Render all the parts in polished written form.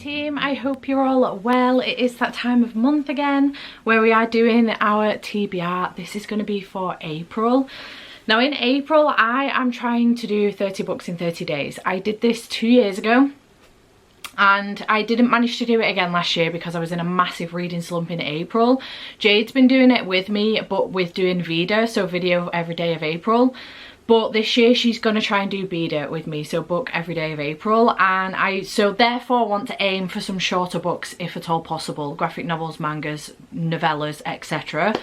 team, I hope you're all well. It is that time of month again where we are doing our TBR. This is going to be for April. Now in April I am trying to do 30 books in 30 days. I did this 2 years ago and I didn't manage to do it again last year because I was in a massive reading slump in April. Jade's been doing it with me, but with doing BEDA, so video every day of April. But this year she's going to try and do BEDA with me, so book every day of April. And I so therefore want to aim for some shorter books if at all possible. Graphic novels, mangas, novellas, etc.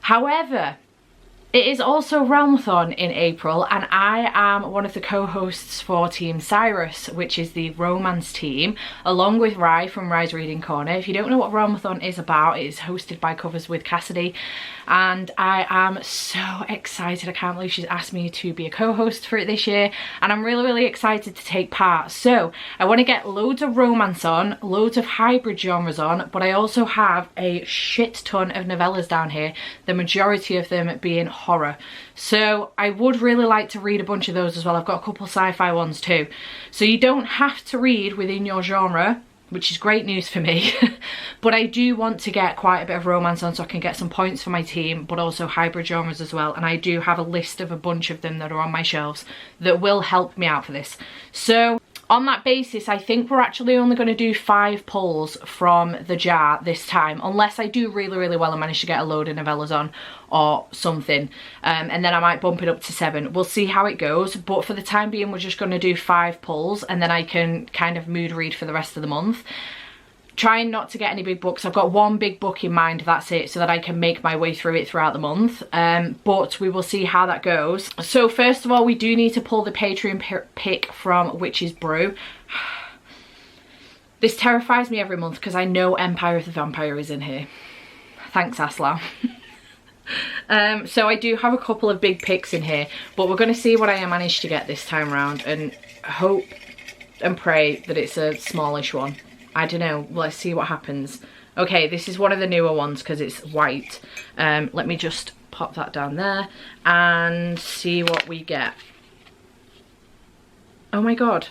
However, it is also Realmathon in April and I am one of the co-hosts for Team Cyrus, which is the romance team, along with Rye from Rye's Reading Corner. If you don't know what Realmathon is about, it is hosted by Covers with Cassidy and I am so excited. I can't believe she's asked me to be a co-host for it this year and I'm really excited to take part. So I want to get loads of romance on, loads of hybrid genres on, but I also have a shit ton of novellas down here, the majority of them being horror. So I would really like to read a bunch of those as well. I've got a couple sci-fi ones too. So you don't have to read within your genre, which is great news for me. But I do want to get quite a bit of romance on so I can get some points for my team, but also hybrid genres as well. And I do have a list of a bunch of them that are on my shelves that will help me out for this. So on that basis, I think we're actually only going to do 5 pulls from the jar this time, unless I do really well and manage to get a load of novellas on or something, and then I might bump it up to 7. We'll see how it goes, but for the time being we're just going to do 5 pulls and then I can kind of mood read for the rest of the month. Trying not to get any big books. I've got one big book in mind, that's it, so that I can make my way through it throughout the month, but we will see how that goes. So first of all, we do need to pull the Patreon pick from Witch's Brew. This terrifies me every month because I know Empire of the Vampire is in here. Thanks, Aslam. So I do have a couple of big picks in here, but we're going to see what I manage to get this time around and hope and pray that it's a smallish one. I don't know, let's see what happens. Okay, this is one of the newer ones because it's white. Let me just pop that down there and see what we get. Oh my god.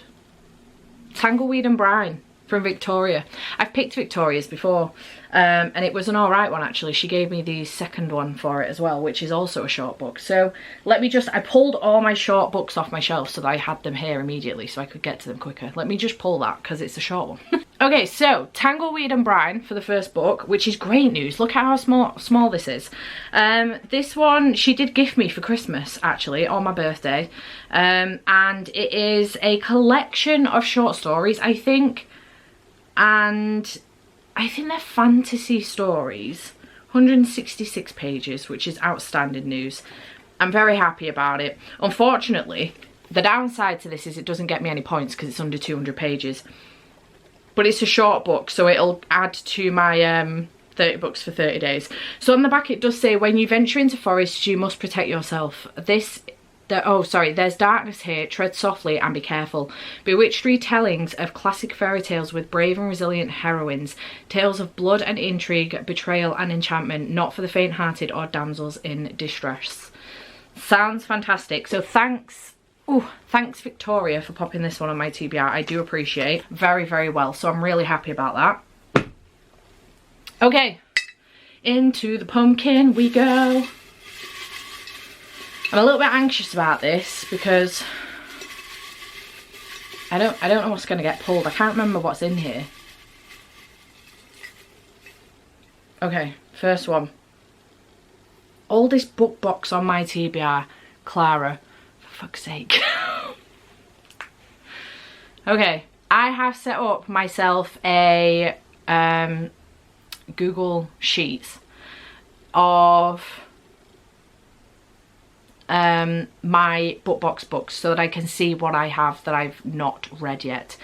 Tangleweed and Brine from Victoria. I've picked Victoria's before and it was an alright one actually. She gave me the second one for it as well, which is also a short book. So let me just, I pulled all my short books off my shelf so that I had them here immediately so I could get to them quicker. Let me just pull that because it's a short one. Okay, so Tangleweed and Brine for the first book, which is great news. Look at how small this is. This one she did gift me for Christmas actually on my birthday, and it is a collection of short stories, I think, and I think they're fantasy stories. 166 pages, which is outstanding news. I'm very happy about it. Unfortunately, the downside to this is it doesn't get me any points because it's under 200 pages. But it's a short book, so it'll add to my 30 books for 30 days. So on the back it does say, when you venture into forests, you must protect yourself. There's darkness here, tread softly and be careful. Bewitched retellings of classic fairy tales with brave and resilient heroines. Tales of blood and intrigue, betrayal and enchantment, not for the faint-hearted or damsels in distress. Sounds fantastic. So thanks Victoria for popping this one on my TBR. I do appreciate very well, so I'm really happy about that. Okay, into the pumpkin we go. I'm a little bit anxious about this because I don't know what's going to get pulled. I can't remember what's in here. Okay, first one. Oldest book box on my TBR, Clara. For fuck's sake. Okay, I have set up myself a Google Sheets of my bookbox books so that I can see what I have that I've not read yet.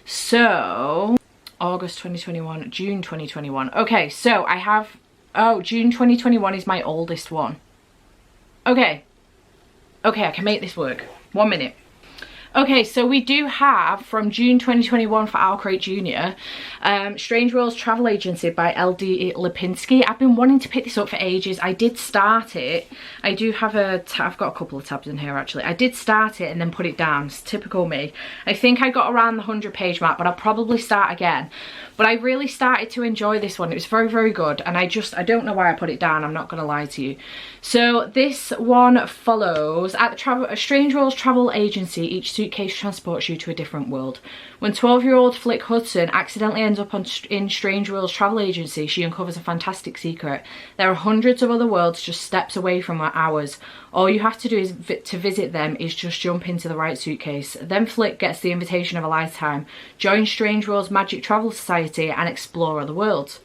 So August 2021, June 2021. Okay, so I have, oh, June 2021 is my oldest one. Okay, I can make this work. 1 minute. Okay, so we do have from June 2021 for Owl Crate Junior, Strange Worlds Travel Agency by L.D. Lipinski. I've been wanting to pick this up for ages. I did start it. I do have I've got a couple of tabs in here actually. I did start it and then put it down. It's typical me. I think I got around the 100-page mark, but I'll probably start again. But I really started to enjoy this one. It was very, very good. And I don't know why I put it down. I'm not going to lie to you. So this one follows at a Strange Worlds Travel Agency. Each suitcase transports you to a different world. When 12-year-old Flick Hudson accidentally ends up in Strange Worlds Travel Agency, she uncovers a fantastic secret. There are hundreds of other worlds just steps away from ours. All you have to do to visit them is just jump into the right suitcase. Then Flick gets the invitation of a lifetime. Join Strange Worlds Magic Travel Society and explore other worlds.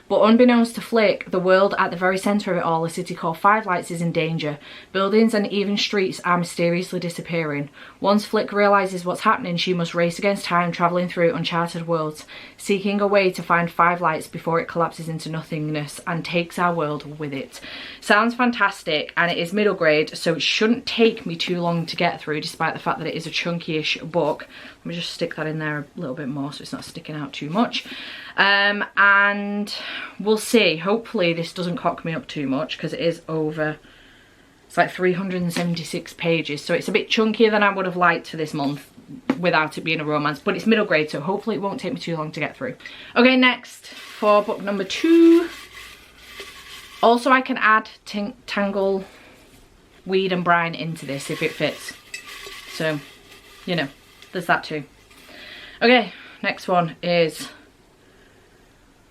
But unbeknownst to Flick, the world at the very centre of it all, a city called Five Lights, is in danger. Buildings and even streets are mysteriously disappearing. Once Flick realises what's happening, she must race against time, travelling through uncharted worlds, seeking a way to find Five Lights before it collapses into nothingness and takes our world with it. Sounds fantastic, and it is middle grade, so it shouldn't take me too long to get through, despite the fact that it is a chunky-ish book. Let me just stick that in there a little bit more so it's not sticking out too much. And we'll see. Hopefully this doesn't cock me up too much because it is over, it's like 376 pages, so it's a bit chunkier than I would have liked for this month without it being a romance, but it's middle grade, so hopefully it won't take me too long to get through. Okay, next for book number 2. Also, I can add Tangleweed and Brine into this if it fits, so you know, there's that too. Okay, next one is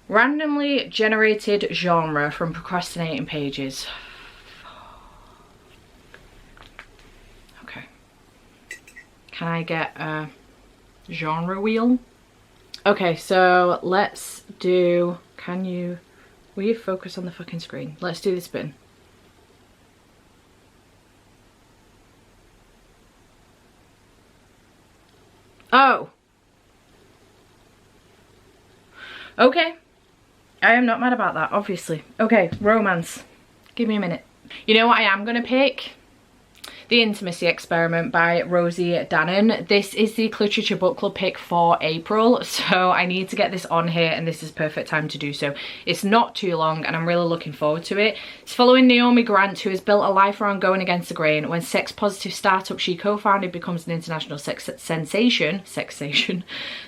randomly generated genre from procrastinating pages. Okay. Can I get a genre wheel? Okay, so let's do, will you focus on the fucking screen? Let's do the spin. Oh. Okay. I am not mad about that, obviously. Okay, romance. Give me a minute. You know what I am going to pick? The Intimacy Experiment by Rosie Dannon. This is the Literature Book Club pick for April, so I need to get this on here and this is perfect time to do so. It's not too long and I'm really looking forward to it. It's following Naomi Grant, who has built a life around going against the grain. When sex-positive startup she co-founded becomes an international sensation,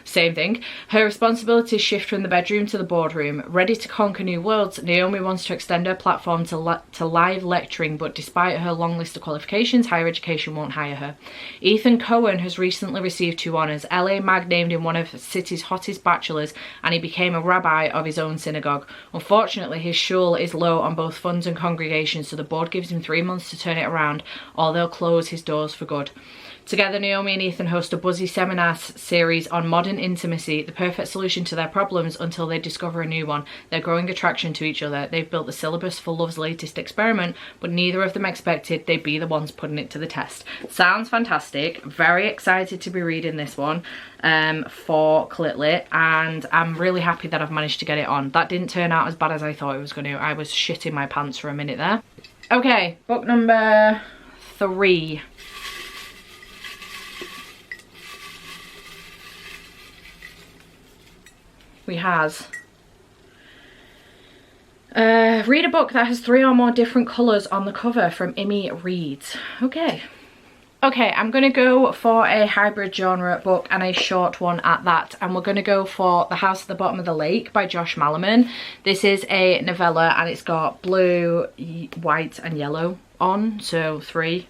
same thing, her responsibilities shift from the bedroom to the boardroom. Ready to conquer new worlds, Naomi wants to extend her platform to live lecturing, but despite her long list of qualifications, higher education won't hire her. Ethan Cohen has recently received 2 honours. LA Mag named him one of the city's hottest bachelors, and he became a rabbi of his own synagogue. Unfortunately, his shul is low on both funds and congregations, so the board gives him 3 months to turn it around, or they'll close his doors for good. Together, Naomi and Ethan host a buzzy seminar series on modern intimacy, the perfect solution to their problems until they discover a new one. They're growing attraction to each other. They've built the syllabus for love's latest experiment, but neither of them expected they'd be the ones putting it to the test. Sounds fantastic. Very excited to be reading this one for Clitlit, and I'm really happy that I've managed to get it on. That didn't turn out as bad as I thought it was going to. I was shitting my pants for a minute there. Okay, book number 3. We have read a book that has 3 or more different colours on the cover from Imi Reads. Okay, I'm going to go for a hybrid genre book and a short one at that, and we're going to go for The House at the Bottom of the Lake by Josh Malaman. This is a novella and it's got blue, white and yellow on, so 3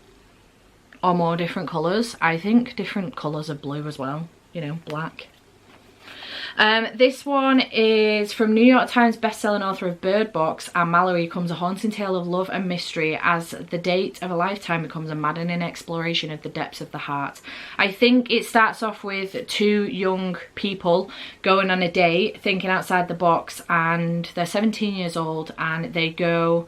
or more different colours. I think different colours of blue as well, you know, black. This one is from New York Times bestselling author of Bird Box and Mallory comes a haunting tale of love and mystery as the date of a lifetime becomes a maddening exploration of the depths of the heart. I think it starts off with 2 young people going on a date, thinking outside the box, and they're 17 years old and they go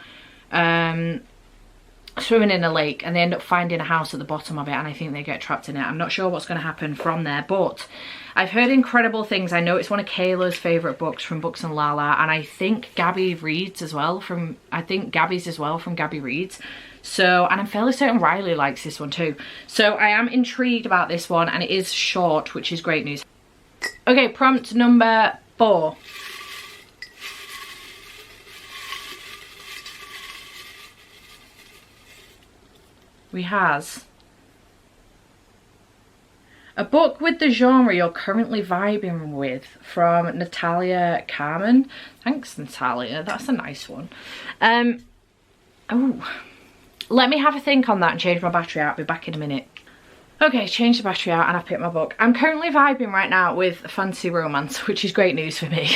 swimming in a lake and they end up finding a house at the bottom of it, and I think they get trapped in it. I'm not sure what's going to happen from there, but I've heard incredible things. I know it's one of Kayla's favourite books from Books and Lala, and I think Gabby reads as well from, Gabby's as well from Gabby Reads. So, and I'm fairly certain Riley likes this one too. So I am intrigued about this one, and it is short, which is great news. Okay, prompt number 4. We has a book with the genre you're currently vibing with, from Natalia Carmen. Thanks, Natalia. That's a nice one. Oh, let me have a think on that and change my battery out. I'll be back in a minute. Okay, change the battery out and I've picked my book. I'm currently vibing right now with fantasy romance, which is great news for me.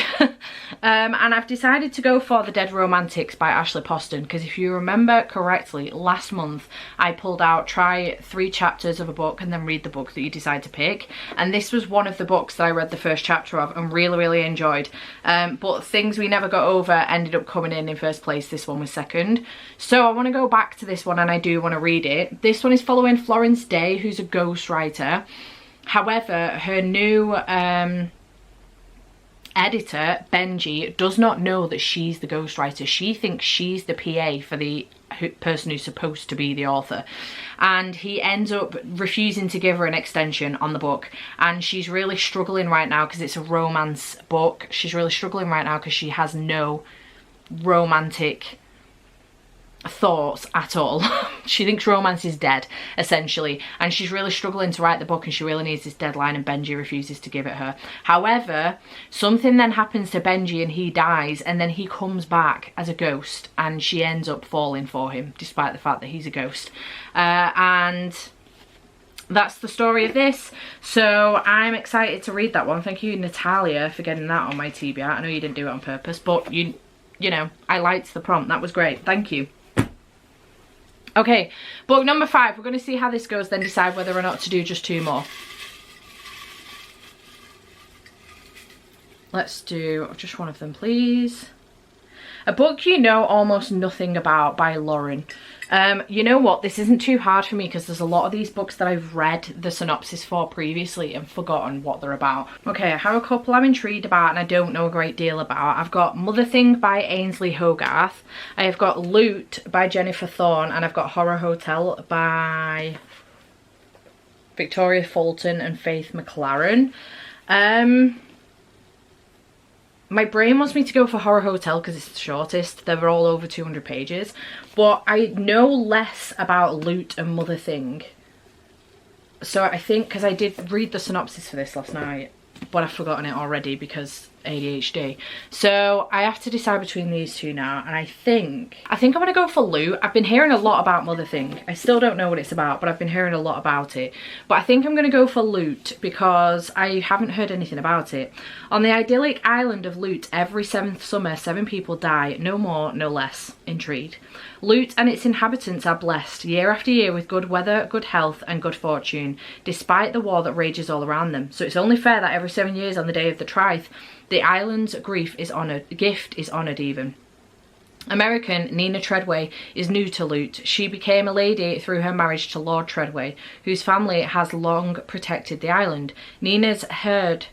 And I've decided to go for The Dead Romantics by Ashley Poston, because if you remember correctly, last month I pulled out try 3 chapters of a book and then read the book that you decide to pick. And this was one of the books that I read the first chapter of and really enjoyed. But Things We Never Got Over ended up coming in first place. This one was second. So I want to go back to this one, and I do want to read it. This one is following Florence Day, who's a ghostwriter. However, her new editor, Benji, does not know that she's the ghostwriter. She thinks she's the PA for the person who's supposed to be the author, and he ends up refusing to give her an extension on the book. And she's really struggling right now because it's a romance book. She's really struggling right now because she has no romantic thoughts at all. She thinks romance is dead, essentially, and she's really struggling to write the book, and she really needs this deadline, and Benji refuses to give it her. However, something then happens to Benji and he dies, and then he comes back as a ghost, and she ends up falling for him despite the fact that he's a ghost. And that's the story of this. So I'm excited to read that one. Thank you, Natalia, for getting that on my TBR. I know you didn't do it on purpose, but you know, I liked the prompt. That was great. Thank you. Okay, book number 5. We're going to see how this goes, then decide whether or not to do just 2 more. Let's do just one of them, please. A book you know almost nothing about, by Lauren. You know what, this isn't too hard for me because there's a lot of these books that I've read the synopsis for previously and forgotten what they're about. Okay, I have a couple I'm intrigued about and I don't know a great deal about. I've got Mother Thing by Ainsley Hogarth. I have got Loot by Jennifer Thorne, and I've got Horror Hotel by Victoria Fulton and Faith McLaren. My brain wants me to go for Horror Hotel because it's the shortest. They're all over 200 pages. But I know less about Loot and Mother Thing. So I think, because I did read the synopsis for this last night, but I've forgotten it already because ADHD. So I have to decide between these 2 now, and I think I'm gonna go for Loot. I've been hearing a lot about Mother Thing. I still don't know what it's about, but I've been hearing a lot about it. But I think I'm gonna go for Loot because I haven't heard anything about it. On the idyllic island of Loot, every 7th summer 7 people die, no more, no less. Intrigued. Loot and its inhabitants are blessed year after year with good weather, good health and good fortune, despite the war that rages all around them. So it's only fair that every 7 years on the day of the Tithe, the island's gift is honoured even. American Nina Treadway is new to Loot. She became a lady through her marriage to Lord Treadway, whose family has long protected the island. Nina's heard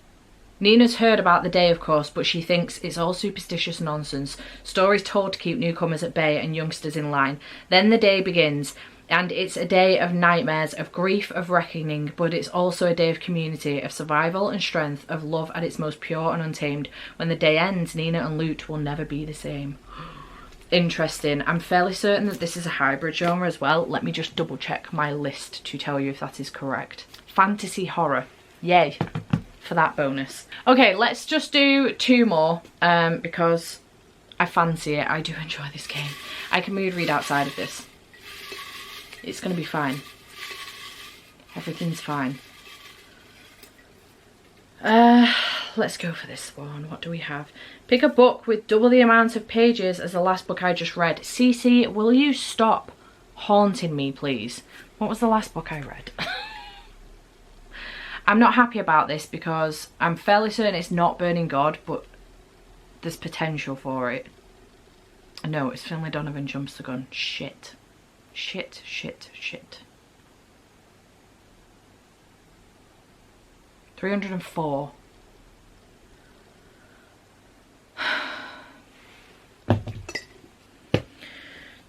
about the day, of course, but she thinks it's all superstitious nonsense. Stories told to keep newcomers at bay and youngsters in line. Then the day begins, and it's a day of nightmares, of grief, of reckoning, but it's also a day of community, of survival and strength, of love at its most pure and untamed. When the day ends, Nina and Loot will never be the same. Interesting. I'm fairly certain that this is a hybrid genre as well. Let me just double check my list to tell you if that is correct. Fantasy horror. Yay for that bonus. Okay, let's just do 2 more because I fancy it. I do enjoy this game. I can mood read outside of this. It's gonna be fine. Everything's fine. Let's go for this one. What do we have? Pick a book with double the amount of pages as the last book I just read. Cece, will you stop haunting me, please? What was the last book I read? I'm not happy about this because I'm fairly certain it's not Burning God, but there's potential for it. No, it's Finlay Donovan Jumps the Gun. Shit. Shit, shit, shit. 304.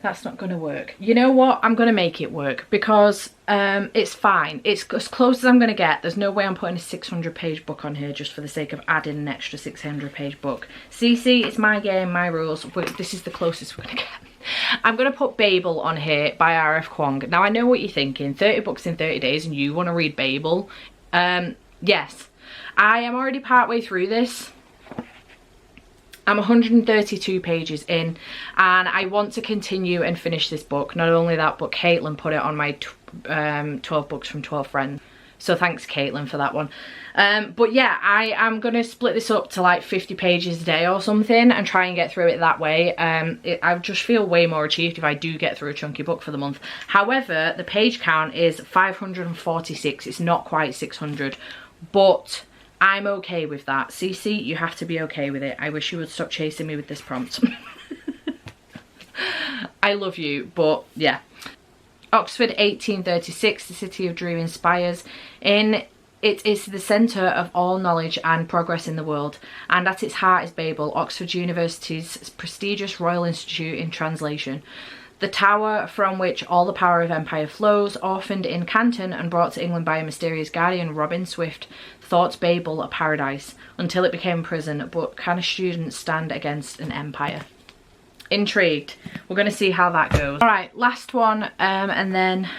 That's not going to work. You know what? I'm going to make it work because it's fine. It's as close as I'm going to get. There's no way I'm putting a 600-page book on here just for the sake of adding an extra 600-page book. CC, it's my game, my rules. This is the closest we're going to get. I'm going to put Babel on here by R.F. Kuang. Now, I know what you're thinking. 30 books in 30 days and you want to read Babel. Yes. I am already partway through this. I'm 132 pages in and I want to continue and finish this book. Not only that, but Caitlin put it on my 12 books from 12 friends. So thanks Caitlin for that one. But yeah, I am going to split this up to like 50 pages a day or something and try and get through it that way. I just feel way more achieved if I do get through a chunky book for the month. However, the page count is 546. It's not quite 600, but I'm okay with that. Cece, you have to be okay with it. I wish you would stop chasing me with this prompt. I love you, but yeah. Oxford 1836, the city of dream inspires. It is the centre of all knowledge and progress in the world, and at its heart is Babel, Oxford University's prestigious Royal Institute in translation. The tower from which all the power of empire flows, orphaned in Canton and brought to England by a mysterious guardian, Robin Swift, thought Babel a paradise until it became a prison. But can a student stand against an empire? Intrigued. We're going to see how that goes. All right, last one, and then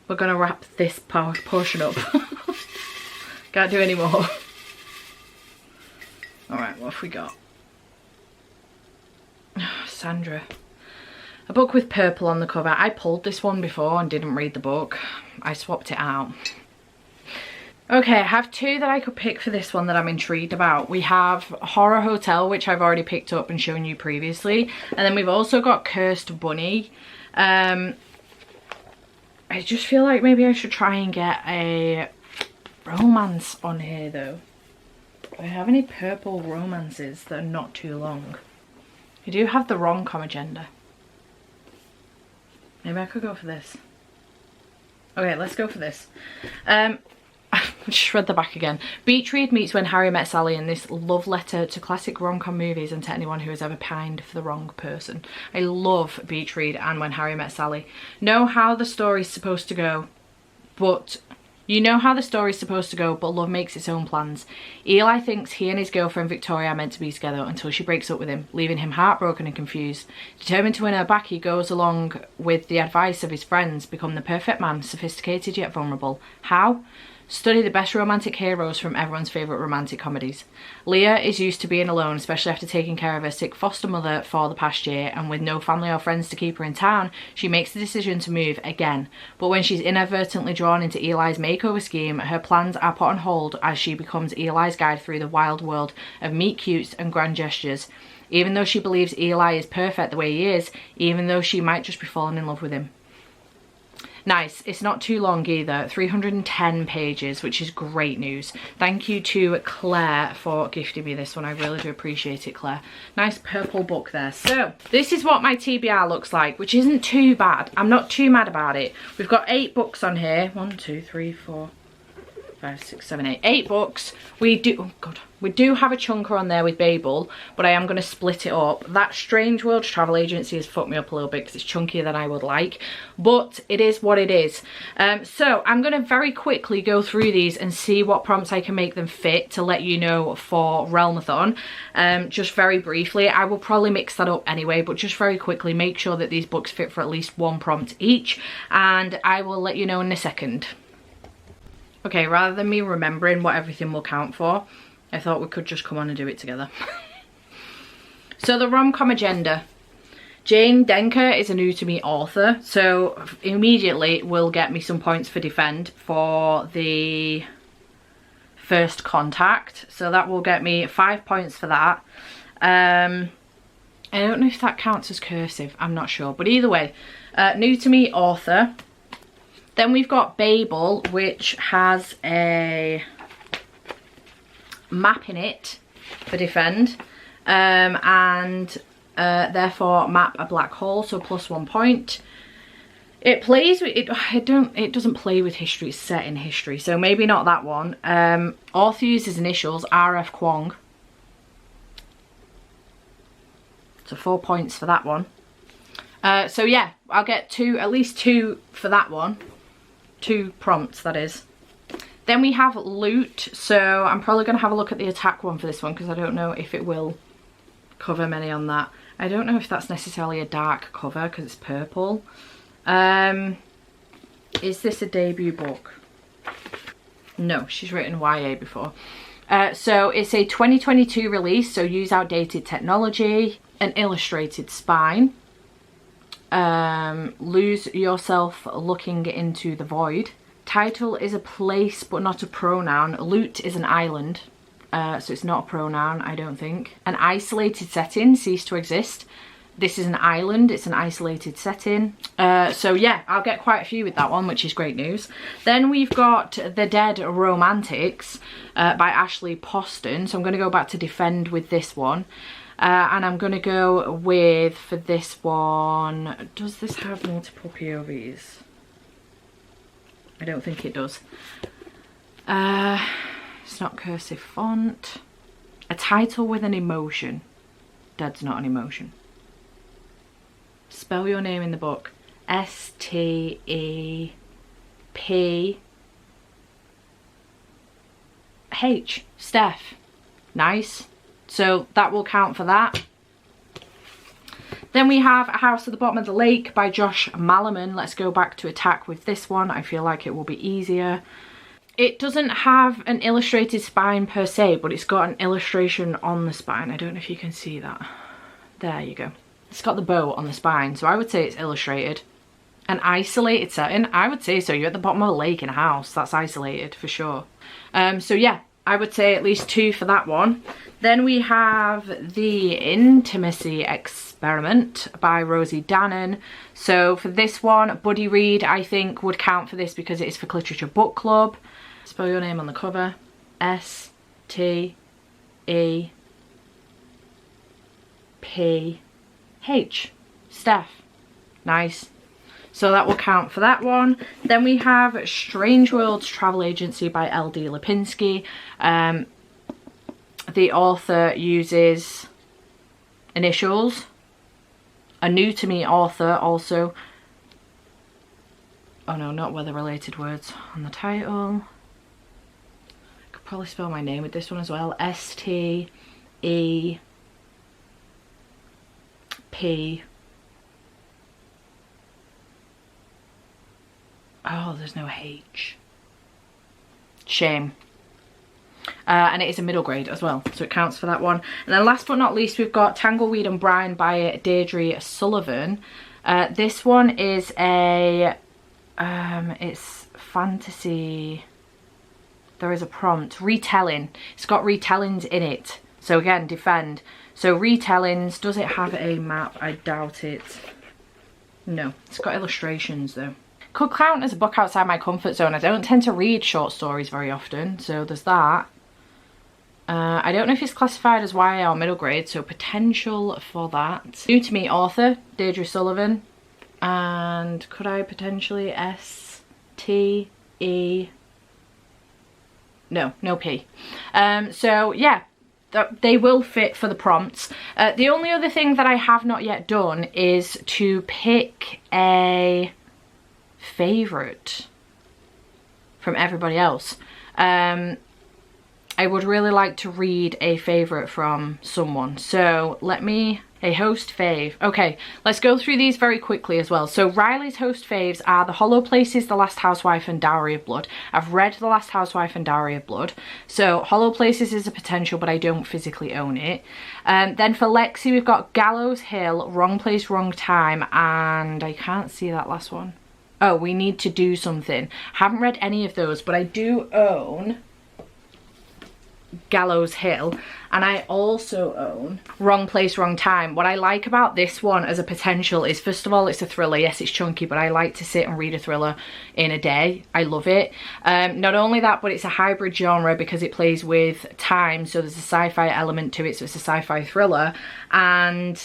we're going to wrap this portion up. Can't do any more. All right, what have we got? Sandra. A book with purple on the cover. I pulled this one before and didn't read the book. I swapped it out. Okay, I have two that I could pick for this one that I'm intrigued about. We have Horror Hotel, which I've already picked up and shown you previously. And then we've also got Cursed Bunny. I just feel like maybe I should try and get a romance on here though. Do I have any purple romances that are not too long? I do have the rom-com agenda. Maybe I could go for this. Okay, let's go for this. I just read the back again. Beach Read meets When Harry Met Sally in this love letter to classic rom-com movies and to anyone who has ever pined for the wrong person. I love Beach Read and When Harry Met Sally. Know how the story's supposed to go, but love makes its own plans. Eli thinks he and his girlfriend Victoria are meant to be together until she breaks up with him, leaving him heartbroken and confused. Determined to win her back, he goes along with the advice of his friends, become the perfect man, sophisticated yet vulnerable. How? Study the best romantic heroes from everyone's favourite romantic comedies. Leah is used to being alone, especially after taking care of her sick foster mother for the past year, and with no family or friends to keep her in town, she makes the decision to move again. But when she's inadvertently drawn into Eli's makeover scheme, her plans are put on hold as she becomes Eli's guide through the wild world of meet cutes and grand gestures. Even though she believes Eli is perfect the way he is, even though she might just be falling in love with him. Nice. It's not too long either. 310 pages, which is great news. Thank you to Claire for gifting me this one. I really do appreciate it, Claire. Nice purple book there. So this is what my TBR looks like, which isn't too bad. I'm not too mad about it. We've got 8 books on here. 1, 2, 3, 4, 5, 6, 7, 8. 8 books. We do have a chunker on there with Babel, but I am going to split it up. That Strange World Travel Agency has fucked me up a little bit because it's chunkier than I would like, but it is what it is. So I'm going to very quickly go through these and see what prompts I can make them fit to let you know for Realmathon. Just very briefly, I will probably mix that up anyway, but just very quickly make sure that these books fit for at least 1 prompt each, and I will let you know in a second. Okay, rather than me remembering what everything will count for, I thought we could just come on and do it together. So the rom-com agenda. Jane Denker is a new to me author, so immediately will get me some points for defend for the first contact. So that will get me 5 points for that. I don't know if that counts as cursive, I'm not sure. But either way, new to me author. Then we've got Babel, which has a map in it for defend, and therefore map a black hole, so +1 point. It plays with it doesn't play with history, it's set in history, so maybe not that one. Author uses initials R.F. Kuang, so 4 points for that one. So yeah, I'll get at least two for that one. 2 prompts, that is. Then we have Loot. So I'm probably going to have a look at the attack one for this one because I don't know if it will cover many on that. I don't know if that's necessarily a dark cover because it's purple. Is this a debut book? No, she's written YA before. So it's a 2022 release, so use outdated technology, an illustrated spine. Lose yourself looking into the void. Title is a place but not a pronoun. Loot is an island, so it's not a pronoun, I don't think. An isolated setting, cease to exist. This is an island, it's an isolated setting. So yeah, I'll get quite a few with that one, which is great news. Then we've got The Dead Romantics by Ashley Poston. So I'm going to go back to Defend with this one. And I'm going to go with, for this one, does this have multiple POVs? I don't think it does. It's not cursive font. A title with an emotion. Dead's not an emotion. Spell your name in the book. S-T-E-P-H. Steph. Nice. So that will count for that. Then we have A House at the Bottom of the Lake by Josh Malaman. Let's go back to attack with this one. I feel like it will be easier. It doesn't have an illustrated spine per se, but it's got an illustration on the spine. I don't know if you can see that. There you go. It's got the bow on the spine, so I would say it's illustrated. An isolated setting? I would say so. You're at the bottom of a lake in a house. That's isolated for sure. So yeah, I would say at least 2 for that one. Then we have The Intimacy Experiment by Rosie Dannon. So for this one, Buddy Read, I think, would count for this because it is for Literature Book Club. Spell your name on the cover. S-T-E-P-H. Steph. Nice. So that will count for that one. Then we have Strange Worlds Travel Agency by L.D. Lipinski. The author uses initials. A new to me author also. Oh no, not weather related words on the title. I could probably spell my name with this one as well. S-T-E-P. Oh, there's no H. Shame. And it is a middle grade as well, so it counts for that one. And then last but not least, we've got Tangleweed and Brine by Deirdre Sullivan. This one is a, it's fantasy. There is a prompt, retelling. It's got retellings in it. So again, Defend. So retellings, does it have a map? I doubt it. No, it's got illustrations though. Could count as a book outside my comfort zone. I don't tend to read short stories very often, so there's that. I don't know if it's classified as YA or middle grade, so potential for that. New to me author, Deirdre Sullivan. And could I potentially S-T-E... No P. So yeah, they will fit for the prompts. The only other thing that I have not yet done is to pick a favourite from everybody else. I would really like to read a favourite from someone, so let me... A host fave. Okay, let's go through these very quickly as well. So Riley's host faves are The Hollow Places, The Last Housewife and Dowry of Blood. I've read The Last Housewife and Dowry of Blood, so Hollow Places is a potential, but I don't physically own it. Then for Lexi, we've got Gallows Hill, Wrong Place, Wrong Time, and I can't see that last one. Oh, We Need to Do Something. Haven't read any of those, but I do own Gallows Hill, and I also own Wrong Place, Wrong Time. What I like about this one as a potential is, first of all, it's a thriller. Yes, it's chunky, but I like to sit and read a thriller in a day. I love it. Not only that, but it's a hybrid genre because it plays with time, so there's a sci-fi element to it, so it's a sci-fi thriller, and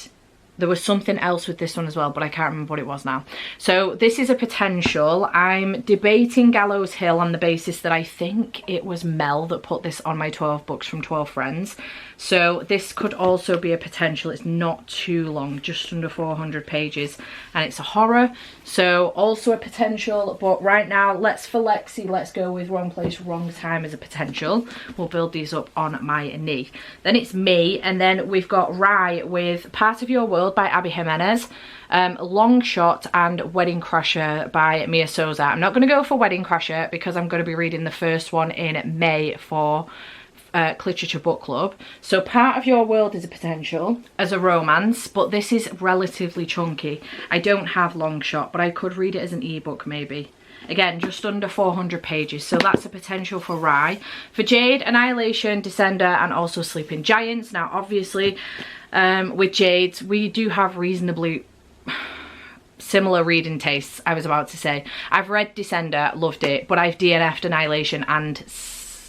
there was something else with this one as well, but I can't remember what it was now. So this is a potential. I'm debating Gallows Hill on the basis that I think it was Mel that put this on my 12 books from 12 friends. So this could also be a potential. It's not too long, just under 400 pages, and it's a horror. So also a potential, but right now, let's go with Wrong Place, Wrong Time as a potential. We'll build these up on my knee. Then it's me, and then we've got Rye with Part of Your World by Abby Jimenez, Long Shot and Wedding Crasher by Mia Souza. I'm not going to go for Wedding Crasher because I'm going to be reading the first one in May for Literature Book Club. So Part of Your World is a potential as a romance, but this is relatively chunky. I don't have Long Shot, but I could read it as an ebook maybe. Again, just under 400 pages, so that's a potential for Rye. For Jade, Annihilation, Descender, and also Sleeping Giants. Now, obviously, with Jade, we do have reasonably similar reading tastes, I was about to say. I've read Descender, loved it, but I've DNF'd Annihilation and...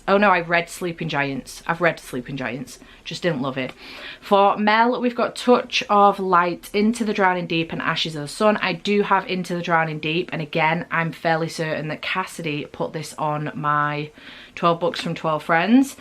oh no, I've read Sleeping Giants. I've read Sleeping Giants, just didn't love it. For Mel, we've got Touch of Light, Into the Drowning Deep, and Ashes of the Sun. I do have Into the Drowning Deep, and again, I'm fairly certain that Cassidy put this on my 12 books from 12 friends.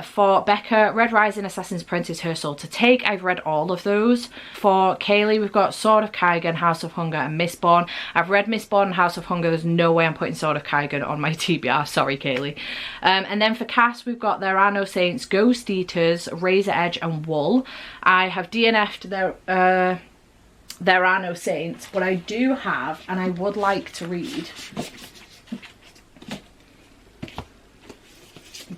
For Becca, Red Rising, Assassin's Apprentice, Her Soul to Take. I've read all of those. For Kaylee, we've got Sword of Kaigan, House of Hunger, and Mistborn. I've read Mistborn and House of Hunger. There's no way I'm putting Sword of Kaigan on my TBR. Sorry, Kaylee. And then for Cass, we've got There Are No Saints, Ghost Eaters, Razor Edge, and Wool. I have DNF'd There Are No Saints, but I do have, and I would like to read,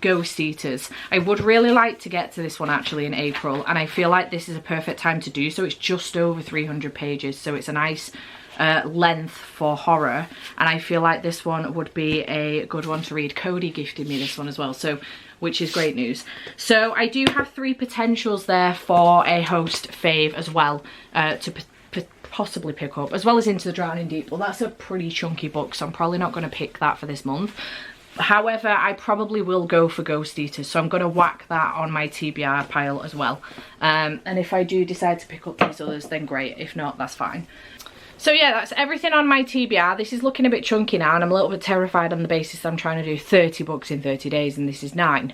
Ghost Eaters. I would really like to get to this one actually in April, and I feel like this is a perfect time to do so. It's just over 300 pages, so it's a nice length for horror, and I feel like this one would be a good one to read. Cody gifted me this one as well, so which is great news. So I do have 3 potentials there for a host fave as well to possibly pick up, as well as Into the Drowning Deep. Well, that's a pretty chunky book, so I'm probably not going to pick that for this month. However, I probably will go for Ghost Eaters, so I'm going to whack that on my TBR pile as well. And if I do decide to pick up these others, then great. If not, that's fine. So yeah, that's everything on my TBR. This is looking a bit chunky now, and I'm a little bit terrified on the basis that I'm trying to do 30 books in 30 days, and this is 9.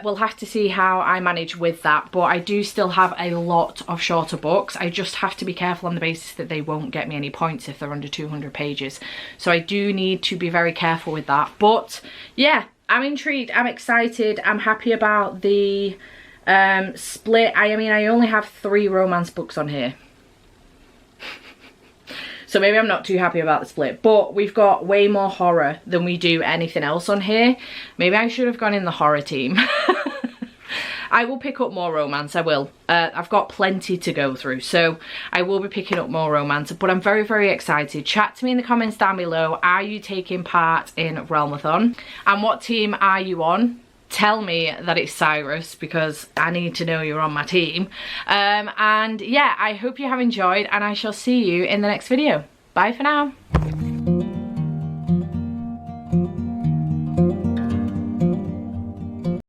We'll have to see how I manage with that, but I do still have a lot of shorter books. I just have to be careful on the basis that they won't get me any points if they're under 200 pages. So I do need to be very careful with that. But yeah, I'm intrigued, I'm excited, I'm happy about the split. I mean, I only have 3 romance books on here. So maybe I'm not too happy about the split, but we've got way more horror than we do anything else on here. Maybe I should have gone in the horror team. I will pick up more romance, I will. I've got plenty to go through, so I will be picking up more romance, but I'm very, very excited. Chat to me in the comments down below. Are you taking part in Realmathon? And what team are you on? Tell me that it's Cyrus, because I need to know you're on my team. And yeah, I hope you have enjoyed, and I shall see you in the next video. Bye for now.